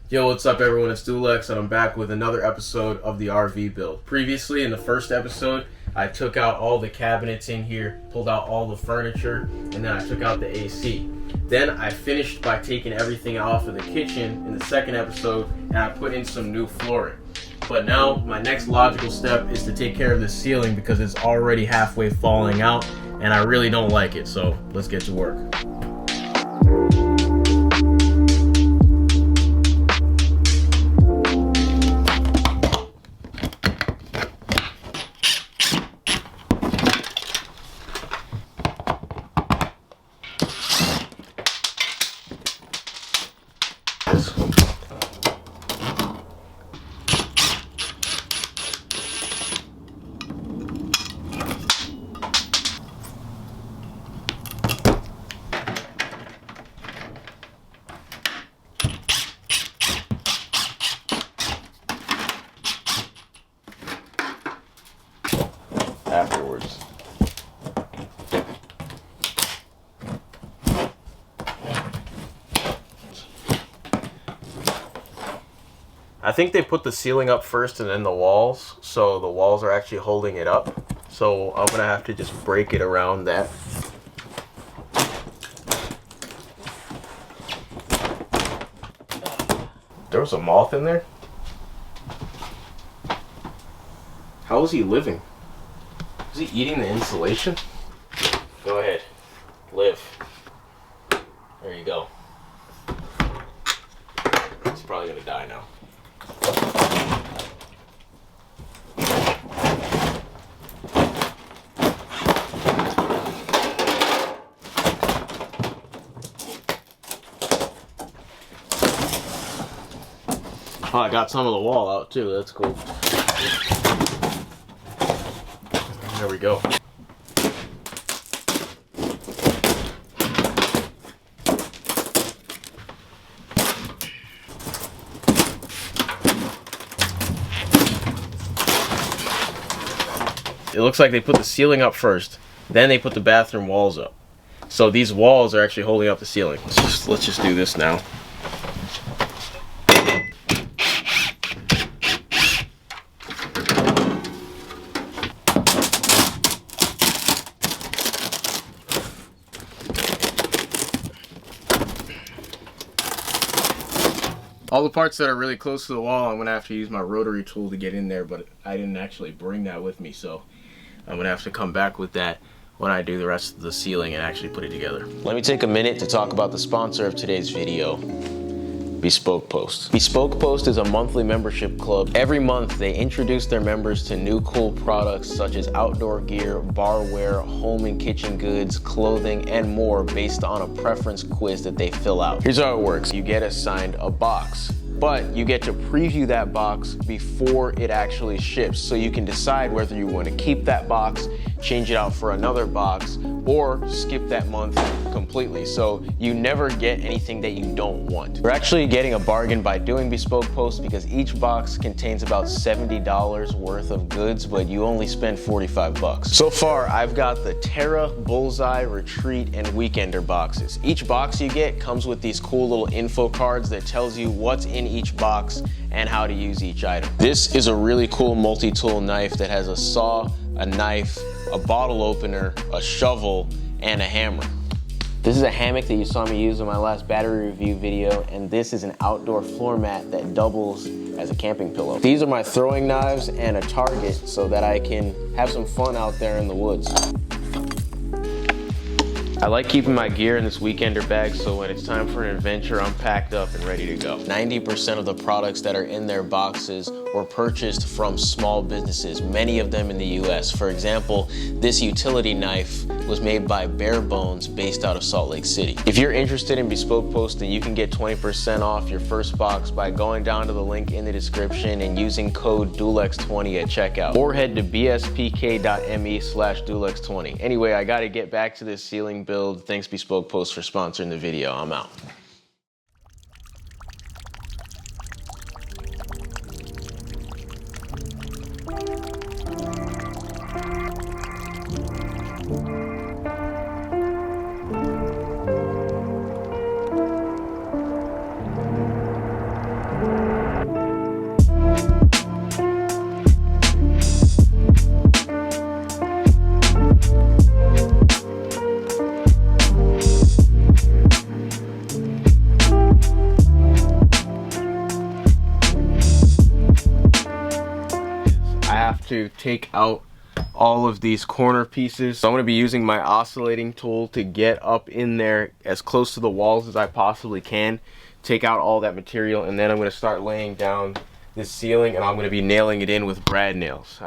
Yo, what's up everyone, it's Dulex and I'm back with another episode of the RV build. Previously, in the first episode, I took out all the cabinets in here, pulled out all the furniture, and then I took out the AC. Then I finished by taking everything off of the kitchen in the second episode, and I put in some new flooring. But now, my next logical step is to take care of the ceiling because it's already halfway falling out, and I really don't like it, so let's get to work. Afterwards. I think they put the ceiling up first and then the walls, so the walls are actually holding it up. So I'm gonna have to just break it around that. There was a moth in there? How is he living? Is he eating the insulation? Go ahead. Live. There you go. He's probably gonna die now. Oh, I got some of the wall out too. That's cool. There we go. It looks like they put the ceiling up first, then they put the bathroom walls up. So these walls are actually holding up the ceiling. Let's just do this now. All the parts that are really close to the wall, I'm going to have to use my rotary tool to get in there, but I didn't actually bring that with me, so I'm going to have to come back with that when I do the rest of the ceiling and actually put it together. Let me take a minute to talk about the sponsor of today's video, Bespoke Post. Bespoke Post is a monthly membership club. Every month, they introduce their members to new cool products such as outdoor gear, barware, home and kitchen goods, clothing, and more based on a preference quiz that they fill out. Here's how it works. You get assigned a box, but you get to preview that box before it actually ships, so you can decide whether you want to keep that box, change it out for another box, or skip that month completely, so you never get anything that you don't want. We're actually getting a bargain by doing Bespoke Post because each box contains about $70 worth of goods, but you only spend 45 bucks. So far, I've got the Terra, Bullseye, Retreat, and Weekender boxes. Each box you get comes with these cool little info cards that tells you what's in each box and how to use each item. This is a really cool multi-tool knife that has a saw, a knife, a bottle opener, a shovel, and a hammer. This is a hammock that you saw me use in my last battery review video, and this is an outdoor floor mat that doubles as a camping pillow. These are my throwing knives and a target so that I can have some fun out there in the woods. I like keeping my gear in this Weekender bag, so when it's time for an adventure, I'm packed up and ready to go. 90% of the products that are in their boxes were purchased from small businesses, many of them in the US. For example, this utility knife was made by Bare Bones based out of Salt Lake City. If you're interested in Bespoke Post, then you can get 20% off your first box by going down to the link in the description and using code DULEX20 at checkout, or head to bspk.me/DULEX20. Anyway, I gotta get back to this ceiling build. Thanks Bespoke Post for sponsoring the video. I'm out. to take out all of these corner pieces. So I'm going to be using my oscillating tool to get up in there as close to the walls as I possibly can, take out all that material, and then I'm going to start laying down this ceiling, and I'm going to be nailing it in with brad nails.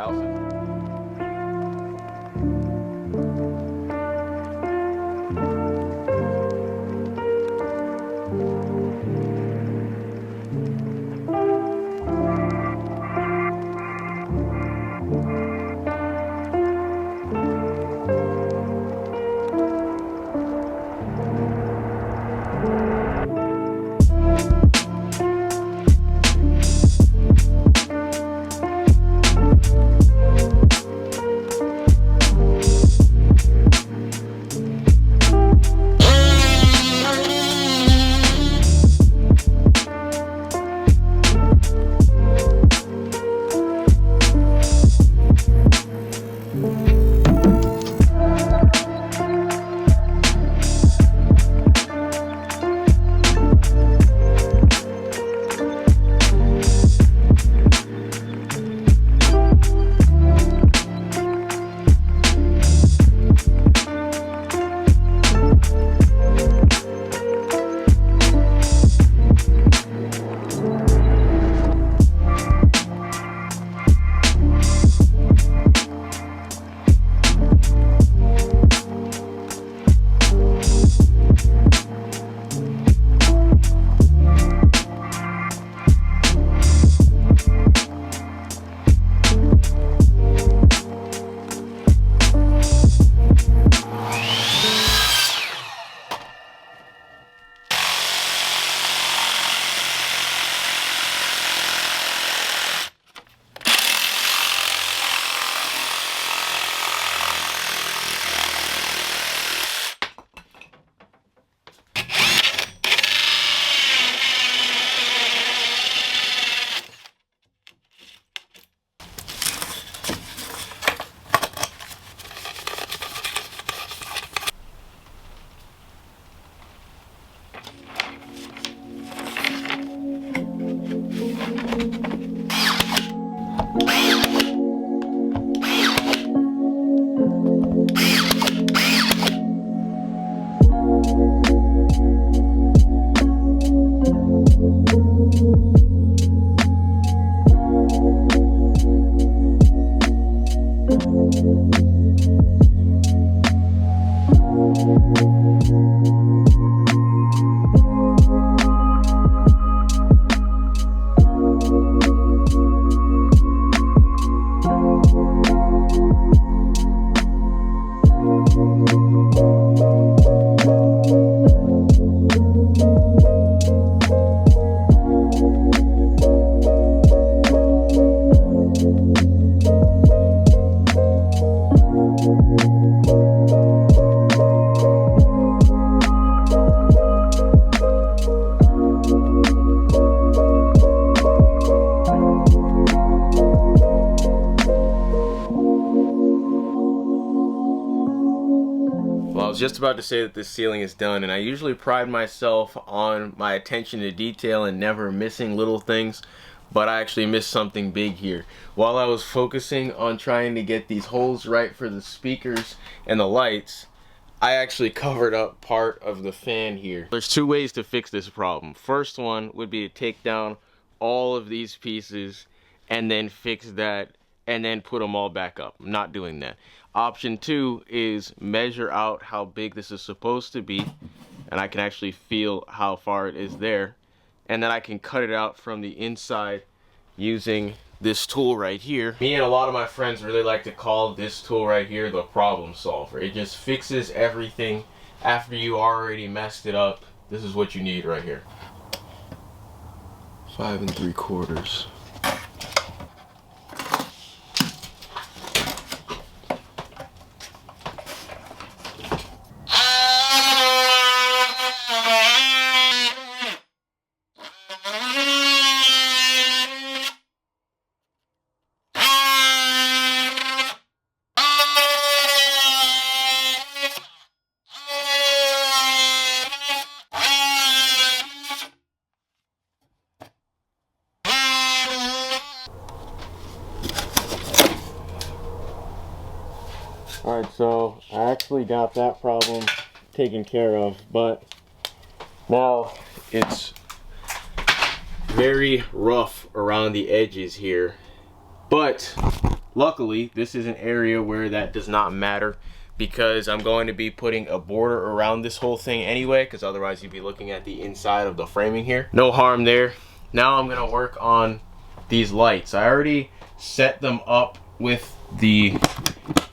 Just about to say that this ceiling is done, and I usually pride myself on my attention to detail and never missing little things, but I actually missed something big here. While I was focusing on trying to get these holes right for the speakers and the lights, I actually covered up part of the fan here. There's two ways to fix this problem. First one would be to take down all of these pieces and then fix that and then put them all back up. I'm not doing that. Option two is measure out how big this is supposed to be, and I can actually feel how far it is there, and then I can cut it out from the inside using this tool right here. Me and a lot of my friends really like to call this tool right here the problem solver. It just fixes everything after you already messed it up. This is what you need right here. 5 3/4. Alright, so I actually got that problem taken care of, but now it's very rough around the edges here. But luckily, this is an area where that does not matter, because I'm going to be putting a border around this whole thing anyway, because otherwise you'd be looking at the inside of the framing here. No harm there. Now I'm gonna work on these lights. I already set them up with the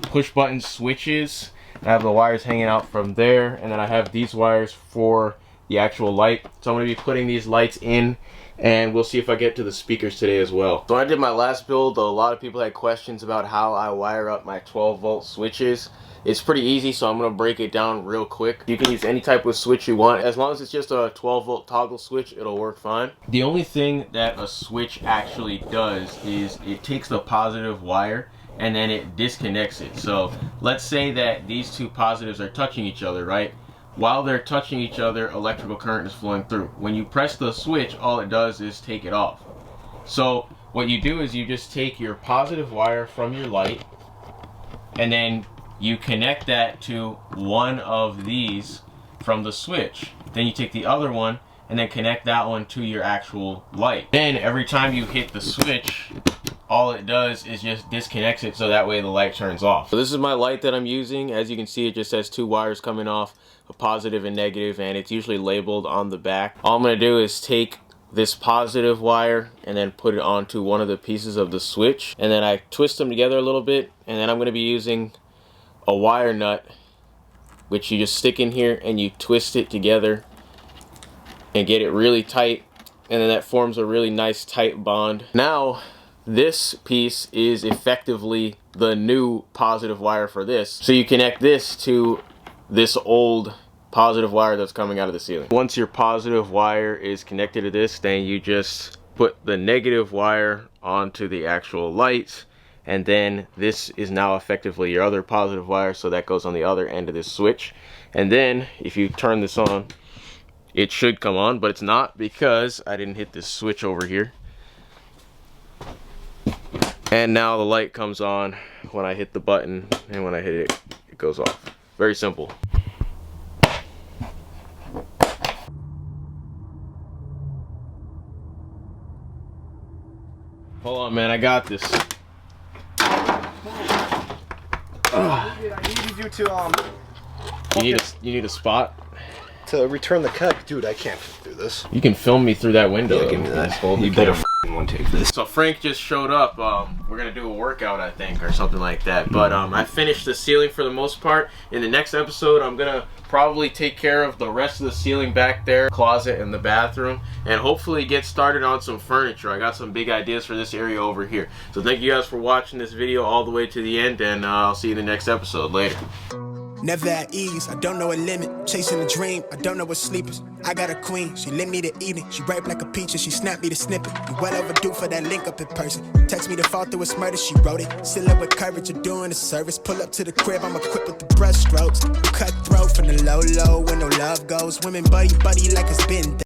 push button switches. I have the wires hanging out from there, and then I have these wires for the actual light. So I'm gonna be putting these lights in, and we'll see if I get to the speakers today as well. So when I did my last build, a lot of people had questions about how I wire up my 12-volt switches. It's pretty easy, so I'm gonna break it down real quick. You can use any type of switch you want. As long as it's just a 12-volt toggle switch, it'll work fine. The only thing that a switch actually does is it takes the positive wire and then it disconnects it. So let's say that these two positives are touching each other, right? While they're touching each other, electrical current is flowing through. When you press the switch, all it does is take it off. So what you do is you just take your positive wire from your light, and then you connect that to one of these from the switch. Then you take the other one and then connect that one to your actual light. Then every time you hit the switch, all it does is just disconnects it, so that way the light turns off. So this is my light that I'm using. As you can see, it just has two wires coming off, a positive and negative, and it's usually labeled on the back. All I'm gonna do is take this positive wire and then put it onto one of the pieces of the switch, and then I twist them together a little bit, and then I'm gonna be using a wire nut, which you just stick in here and you twist it together and get it really tight, and then that forms a really nice tight bond. Now this piece is effectively the new positive wire for this, so you connect this to this old positive wire that's coming out of the ceiling. Once your positive wire is connected to this, then you just put the negative wire onto the actual lights, and then this is now effectively your other positive wire, so that goes on the other end of this switch. And then if you turn this on, it should come on, but it's not because I didn't hit this switch over here. And now the light comes on when I hit the button, and when I hit it, it goes off. Very simple. Hold on, man, I got this. I needed you to You need a spot to return the cut, dude. I can't do this. You can film me through that window. Yeah, give me that. You better one take this. So Frank just showed up. We're gonna do a workout, I think, or something like that. But I finished the ceiling for the most part. In the next episode, I'm gonna probably take care of the rest of the ceiling back there, closet and the bathroom, and hopefully get started on some furniture. I got some big ideas for this area over here. So thank you guys for watching this video all the way to the end, and I'll see you in the next episode. Later. Never at ease, I don't know a limit. Chasing a dream, I don't know what sleep is. I got a queen, she lit me the evening. She ripe like a peach and she snapped me the snippet. You well overdue for that link up in person. Text me to fall through a murder, she wrote it. Still up with courage, you're doing a service. Pull up to the crib, I'm equipped with the brush strokes. Cut throat from the low when no love goes. Women buddy like it's been